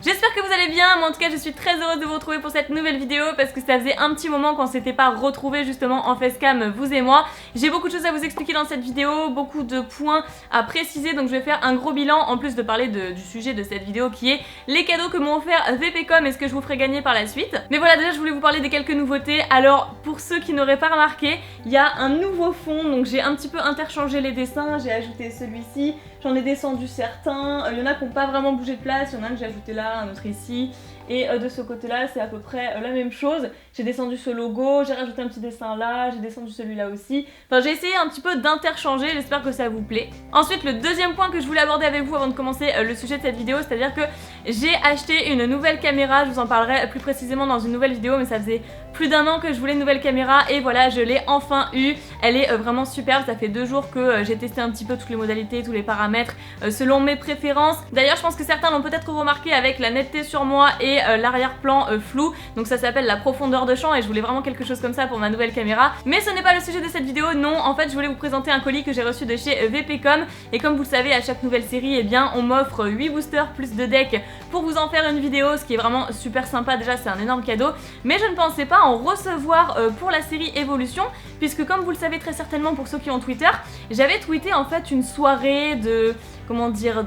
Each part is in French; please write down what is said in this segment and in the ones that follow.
J'espère que vous allez bien, moi en tout cas je suis très heureuse de vous retrouver pour cette nouvelle vidéo parce que ça faisait un petit moment qu'on s'était pas retrouvés justement en facecam vous et moi. J'ai beaucoup de choses à vous expliquer dans cette vidéo, beaucoup de points à préciser, donc je vais faire un gros bilan en plus de parler du sujet de cette vidéo qui est les cadeaux que m'ont offert VPcom et ce que je vous ferai gagner par la suite. Mais voilà, déjà je voulais vous parler des quelques nouveautés. Alors pour ceux qui n'auraient pas remarqué, il y a un nouveau fond, donc j'ai un petit peu interchangé les dessins, j'ai ajouté celui-ci, j'en ai descendu certains, il y en a qui n'ont pas vraiment bougé de place, il y en a un que j'ai ajouté là, un autre ici, et de ce côté là c'est à peu près la même chose. J'ai descendu ce logo, j'ai rajouté un petit dessin là, j'ai descendu celui-là aussi, enfin j'ai essayé un petit peu d'interchanger, j'espère que ça vous plaît. Ensuite le deuxième point que je voulais aborder avec vous avant de commencer le sujet de cette vidéo, c'est-à-dire que j'ai acheté une nouvelle caméra, je vous en parlerai plus précisément dans une nouvelle vidéo, mais ça faisait plus d'un an que je voulais une nouvelle caméra et voilà, je l'ai enfin eue. Elle est vraiment superbe, ça fait 2 jours que j'ai testé un petit peu toutes les modalités, tous les paramètres selon mes préférences. D'ailleurs je pense que certains l'ont peut-être remarqué avec la netteté sur moi et l'arrière-plan flou, donc ça s'appelle la profondeur de champ et je voulais vraiment quelque chose comme ça pour ma nouvelle caméra. Mais ce n'est pas le sujet de cette vidéo, non, en fait je voulais vous présenter un colis que j'ai reçu de chez VPcom et comme vous le savez à chaque nouvelle série, eh bien on m'offre 8 boosters plus 2 decks pour vous en faire une vidéo, ce qui est vraiment super sympa, déjà c'est un énorme cadeau, mais je ne pensais pas en recevoir pour la série Evolution, puisque comme vous le savez très certainement pour ceux qui ont Twitter, j'avais tweeté en fait une soirée de, comment dire,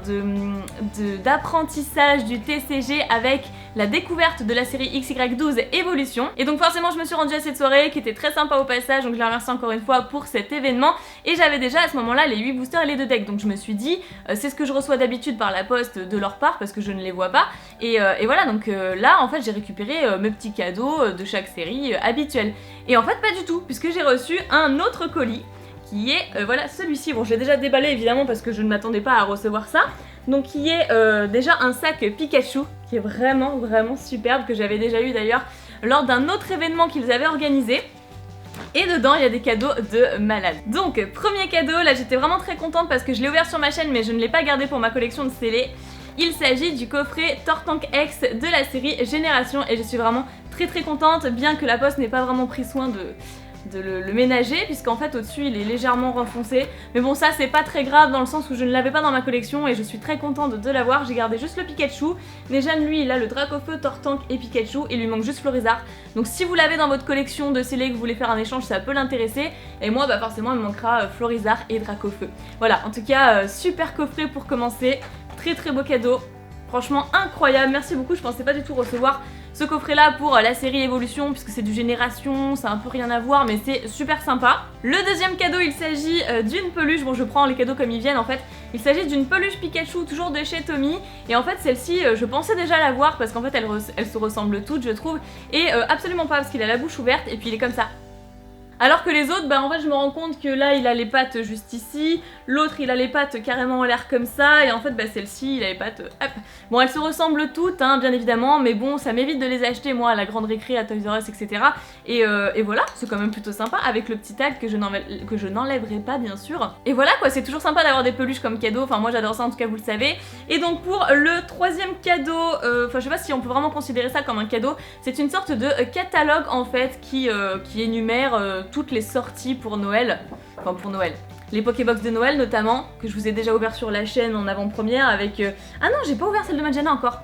d'apprentissage du TCG avec la découverte de la série XY12 Evolution, et donc forcément je me suis rendue à cette soirée qui était très sympa au passage, donc je les remercie encore une fois pour cet événement, et j'avais déjà à ce moment là les 8 boosters et les 2 decks, donc je me suis dit c'est ce que je reçois d'habitude par la poste de leur part parce que je ne les vois pas, et voilà, donc là en fait j'ai récupéré mes petits cadeaux de chaque série habituelle, et en fait pas du tout, puisque j'ai reçu un autre colis qui est voilà celui-ci. Bon, j'ai déjà déballé évidemment parce que je ne m'attendais pas à recevoir ça, donc qui est déjà un sac Pikachu qui est vraiment superbe, que j'avais déjà eu d'ailleurs lors d'un autre événement qu'ils avaient organisé. Et dedans il y a des cadeaux de malade. Donc premier cadeau, là j'étais vraiment très contente parce que je l'ai ouvert sur ma chaîne mais je ne l'ai pas gardé pour ma collection de scellés. Il s'agit du coffret Tortank X de la série Génération et je suis vraiment très contente, bien que la poste n'ait pas vraiment pris soin de le ménager, puisqu'en fait au-dessus il est légèrement renfoncé, mais bon ça c'est pas très grave dans le sens où je ne l'avais pas dans ma collection et je suis très contente de l'avoir. J'ai gardé juste le Pikachu, Nejane lui il a le Dracofeu, Tortank et Pikachu, il lui manque juste Florizard, donc si vous l'avez dans votre collection de scellés que vous voulez faire un échange ça peut l'intéresser, et moi bah forcément il me manquera Florizard et Dracofeu. Voilà, en tout cas super coffret pour commencer, très beau cadeau, franchement incroyable, merci beaucoup, je pensais pas du tout recevoir ce coffret là pour la série Evolution puisque c'est du Génération, ça a un peu rien à voir mais c'est super sympa. Le deuxième cadeau il s'agit d'une peluche, bon je prends les cadeaux comme ils viennent en fait, il s'agit d'une peluche Pikachu toujours de chez Tommy et en fait celle-ci je pensais déjà l'avoir parce qu'en fait elle se ressemble toutes je trouve et absolument pas parce qu'il a la bouche ouverte et puis il est comme ça. Alors que les autres, bah en fait je me rends compte que là il a les pattes juste ici, l'autre il a les pattes carrément en l'air comme ça, et en fait bah celle-ci il a les pattes hop. Bon elles se ressemblent toutes hein, bien évidemment, mais bon ça m'évite de les acheter moi à la grande récré, à Toys R Us etc. Et voilà, c'est quand même plutôt sympa avec le petit tag que je n'enlèverai pas bien sûr. Et voilà quoi, c'est toujours sympa d'avoir des peluches comme cadeau, enfin moi j'adore ça en tout cas vous le savez. Et donc pour le troisième cadeau, enfin je sais pas si on peut vraiment considérer ça comme un cadeau, c'est une sorte de catalogue en fait qui énumère toutes les sorties pour Noël, enfin pour Noël, les Pokébox de Noël notamment, que je vous ai déjà ouvert sur la chaîne en avant-première avec... Ah non, j'ai pas ouvert celle de Magiana encore.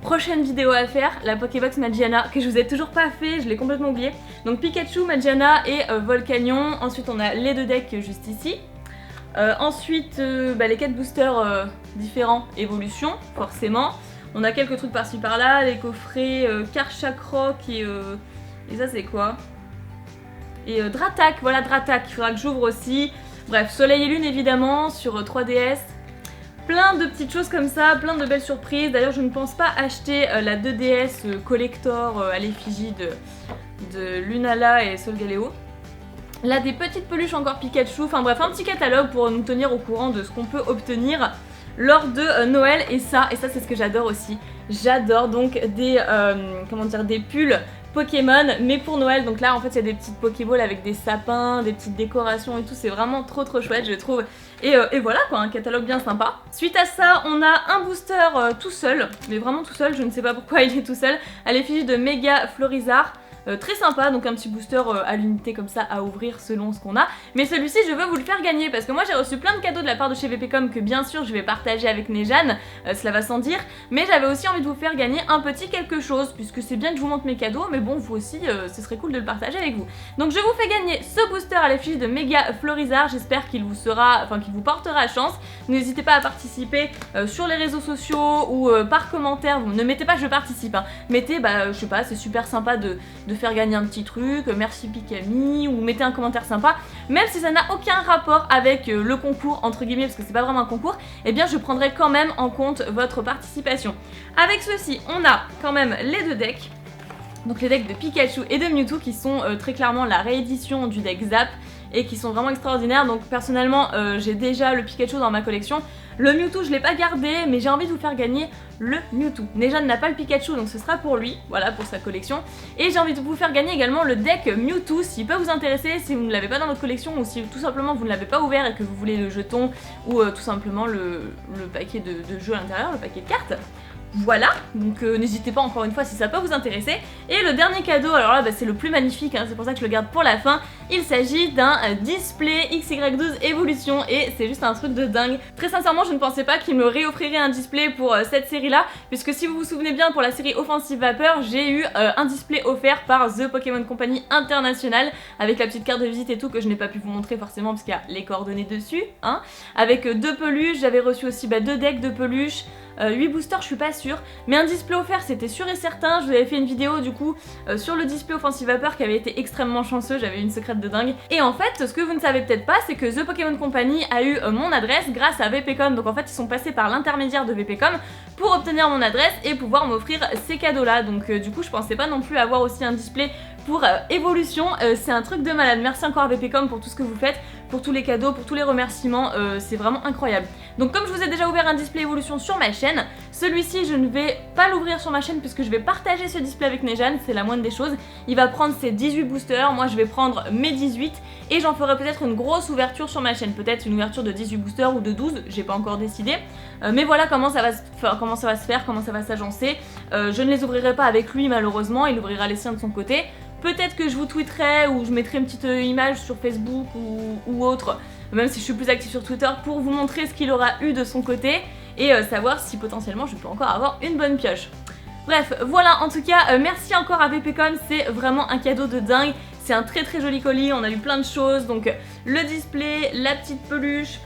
Prochaine vidéo à faire, la Pokébox Magiana, que je vous ai toujours pas fait, je l'ai complètement oublié. Donc Pikachu, Magiana et Volcanion, ensuite on a les 2 decks juste ici. Ensuite les 4 boosters différents, Evolution, forcément. On a quelques trucs par-ci par-là, les coffrets Karchakroc et ça c'est quoi? Et Dratak, voilà Dratak, il faudra que j'ouvre aussi. Bref, Soleil et Lune évidemment sur 3DS. Plein de petites choses comme ça, plein de belles surprises. D'ailleurs je ne pense pas acheter la 2DS collector à l'effigie de Lunala et Solgaleo. Là des petites peluches encore Pikachu, enfin bref un petit catalogue pour nous tenir au courant de ce qu'on peut obtenir lors de Noël, et ça c'est ce que j'adore aussi. J'adore donc des, des pulls Pokémon mais pour Noël, donc là en fait il y a des petites Pokéballs avec des sapins, des petites décorations et tout, c'est vraiment trop chouette je trouve, et voilà quoi, un catalogue bien sympa. Suite à ça on a un booster tout seul, mais vraiment tout seul, je ne sais pas pourquoi il est tout seul, à l'effigie de Mega Florizard. très sympa, donc un petit booster à l'unité comme ça à ouvrir selon ce qu'on a. Mais celui-ci je veux vous le faire gagner parce que moi j'ai reçu plein de cadeaux de la part de chez VPcom que bien sûr je vais partager avec Nejane, cela va sans dire, mais j'avais aussi envie de vous faire gagner un petit quelque chose puisque c'est bien que je vous montre mes cadeaux, mais bon vous aussi ce serait cool de le partager avec vous. Donc je vous fais gagner ce booster à l'effigie de Méga Florizard, j'espère qu'il vous sera, enfin qu'il vous portera chance. N'hésitez pas à participer sur les réseaux sociaux ou par commentaire, ne mettez pas je participe, hein. Mettez je sais pas, c'est super sympa de faire gagner un petit truc, merci Pikami, ou mettez un commentaire sympa, même si ça n'a aucun rapport avec le concours entre guillemets parce que c'est pas vraiment un concours, et bien je prendrai quand même en compte votre participation. Avec ceci on a quand même les deux decks. Donc les decks de Pikachu et de Mewtwo qui sont très clairement la réédition du deck Zap et qui sont vraiment extraordinaires. Donc personnellement j'ai déjà le Pikachu dans ma collection. Le Mewtwo je l'ai pas gardé mais j'ai envie de vous faire gagner le Mewtwo. Nejane n'a pas le Pikachu donc ce sera pour lui, voilà pour sa collection. Et j'ai envie de vous faire gagner également le deck Mewtwo s'il peut vous intéresser, si vous ne l'avez pas dans votre collection ou si tout simplement vous ne l'avez pas ouvert et que vous voulez le jeton ou tout simplement le paquet de jeux à l'intérieur, le paquet de cartes. Voilà, donc n'hésitez pas encore une fois si ça peut vous intéresser. Et le dernier cadeau, alors là c'est le plus magnifique, hein, c'est pour ça que je le garde pour la fin. Il s'agit d'un display XY12 Evolution et c'est juste un truc de dingue. Très sincèrement je ne pensais pas qu'il me réoffrirait un display pour cette série là, puisque si vous vous souvenez bien pour la série Offensive Vapeur, j'ai eu un display offert par The Pokémon Company International avec la petite carte de visite et tout que je n'ai pas pu vous montrer forcément parce qu'il y a les coordonnées dessus, hein. Avec 2 peluches, j'avais reçu aussi 2 decks de peluches. 8 boosters je suis pas sûre, mais un display offert c'était sûr et certain. Je vous avais fait une vidéo du coup sur le display Offensive Vapeur qui avait été extrêmement chanceux, j'avais une secrète de dingue. Et en fait ce que vous ne savez peut-être pas c'est que The Pokémon Company a eu mon adresse grâce à VPcom, donc en fait ils sont passés par l'intermédiaire de VPcom pour obtenir mon adresse et pouvoir m'offrir ces cadeaux là. Donc du coup je pensais pas non plus avoir aussi un display pour Evolution, c'est un truc de malade. Merci encore à VPcom pour tout ce que vous faites, pour tous les cadeaux, pour tous les remerciements, c'est vraiment incroyable. Donc comme je vous ai déjà ouvert un display Evolution sur ma chaîne, celui-ci je ne vais pas l'ouvrir sur ma chaîne puisque je vais partager ce display avec Nejane, c'est la moindre des choses. Il va prendre ses 18 boosters, moi je vais prendre mes 18 et j'en ferai peut-être une grosse ouverture sur ma chaîne, peut-être une ouverture de 18 boosters ou de 12, j'ai pas encore décidé. Mais voilà comment ça va se faire, comment ça va s'agencer. Je ne les ouvrirai pas avec lui malheureusement, il ouvrira les siens de son côté. Peut-être que je vous tweeterai ou je mettrai une petite image sur Facebook ou autre, même si je suis plus active sur Twitter, pour vous montrer ce qu'il aura eu de son côté et savoir si potentiellement je peux encore avoir une bonne pioche. Bref, voilà, en tout cas, merci encore à VPcom, c'est vraiment un cadeau de dingue. C'est un très très joli colis, on a eu plein de choses, donc le display, la petite peluche,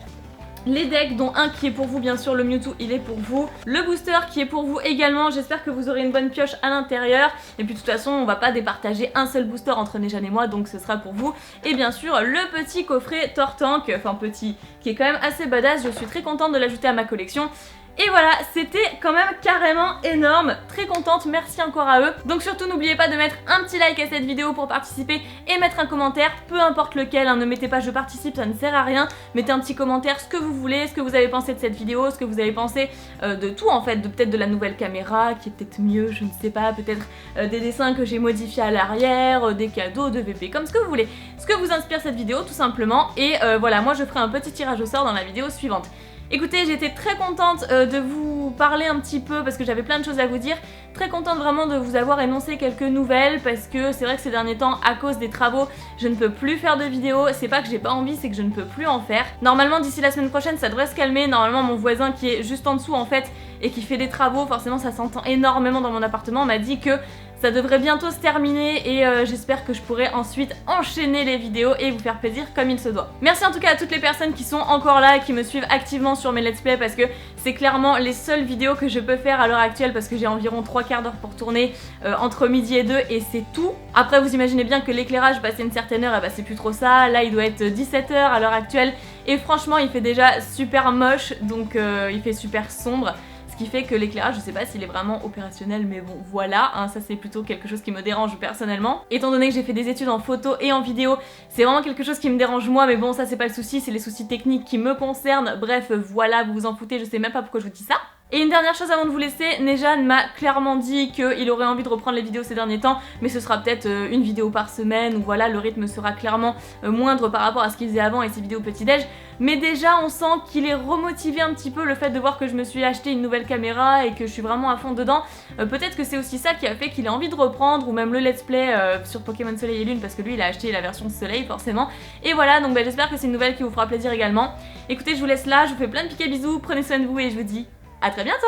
les decks dont un qui est pour vous bien sûr, le Mewtwo il est pour vous, le booster qui est pour vous également, j'espère que vous aurez une bonne pioche à l'intérieur et puis de toute façon on va pas départager un seul booster entre Nejane et moi donc ce sera pour vous, et bien sûr le petit coffret Tortank, enfin petit, qui est quand même assez badass, je suis très contente de l'ajouter à ma collection. Et voilà, c'était quand même carrément énorme, très contente, merci encore à eux. Donc surtout n'oubliez pas de mettre un petit like à cette vidéo pour participer et mettre un commentaire, peu importe lequel, hein, ne mettez pas je participe, ça ne sert à rien. Mettez un petit commentaire, ce que vous voulez, ce que vous avez pensé de cette vidéo, ce que vous avez pensé de tout en fait, peut-être de la nouvelle caméra qui est peut-être mieux, je ne sais pas, peut-être des dessins que j'ai modifiés à l'arrière, des cadeaux de VP, comme ce que vous voulez. Ce que vous inspire cette vidéo tout simplement, et voilà, moi je ferai un petit tirage au sort dans la vidéo suivante. Écoutez, j'étais très contente de vous parler un petit peu parce que j'avais plein de choses à vous dire. Très contente vraiment de vous avoir énoncé quelques nouvelles parce que c'est vrai que ces derniers temps, à cause des travaux, je ne peux plus faire de vidéos. C'est pas que j'ai pas envie, c'est que je ne peux plus en faire. Normalement, d'ici la semaine prochaine, ça devrait se calmer. Normalement, mon voisin qui est juste en dessous en fait et qui fait des travaux, forcément ça s'entend énormément dans mon appartement, m'a dit que ça devrait bientôt se terminer et j'espère que je pourrai ensuite enchaîner les vidéos et vous faire plaisir comme il se doit. Merci en tout cas à toutes les personnes qui sont encore là et qui me suivent activement sur mes let's play parce que c'est clairement les seules vidéos que je peux faire à l'heure actuelle parce que j'ai environ 3/4 d'heure pour tourner entre midi et 2 et c'est tout. Après vous imaginez bien que l'éclairage passé une certaine heure, et bah c'est plus trop ça. Là il doit être 17 h à l'heure actuelle et franchement il fait déjà super moche, donc il fait super sombre. Ce qui fait que l'éclairage, je sais pas s'il est vraiment opérationnel, mais bon voilà, hein, ça c'est plutôt quelque chose qui me dérange personnellement. Étant donné que j'ai fait des études en photo et en vidéo, c'est vraiment quelque chose qui me dérange moi, mais bon ça c'est pas le souci, c'est les soucis techniques qui me concernent. Bref, voilà, vous vous en foutez, je sais même pas pourquoi je vous dis ça. Et une dernière chose avant de vous laisser, Nejan m'a clairement dit qu'il aurait envie de reprendre les vidéos ces derniers temps, mais ce sera peut-être une vidéo par semaine, où voilà, le rythme sera clairement moindre par rapport à ce qu'il faisait avant et ses vidéos petit-déj. Mais déjà, on sent qu'il est remotivé un petit peu, le fait de voir que je me suis acheté une nouvelle caméra et que je suis vraiment à fond dedans. Peut-être que c'est aussi ça qui a fait qu'il a envie de reprendre, ou même le let's play sur Pokémon Soleil et Lune, parce que lui il a acheté la version Soleil forcément. Et voilà, donc j'espère que c'est une nouvelle qui vous fera plaisir également. Écoutez, je vous laisse là, je vous fais plein de piquets bisous, prenez soin de vous et je vous dis à très bientôt.